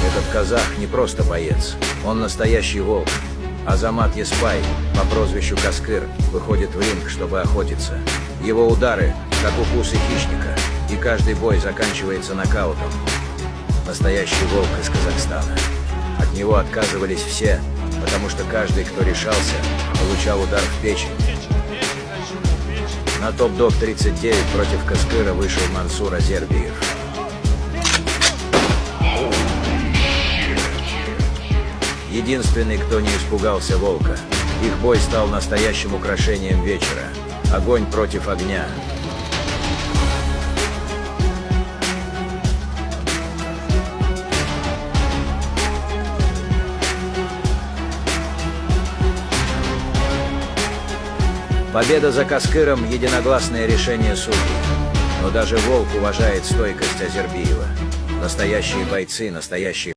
Этот казах не просто боец, он настоящий волк. Азамат Еспай, по прозвищу Каскыр, выходит в ринг, чтобы охотиться. Его удары, как укусы хищника, и каждый бой заканчивается нокаутом. Настоящий волк из Казахстана. От него отказывались все, потому что каждый, кто решался, получал удар в печень. На топ-дог 39 против Каскыра вышел Мансур Азербиев. Единственный, кто не испугался волка. Их бой стал настоящим украшением вечера. Огонь против огня. Победа за Каскыром – единогласное решение судей. Но даже волк уважает стойкость Азербиева. Настоящие бойцы, настоящие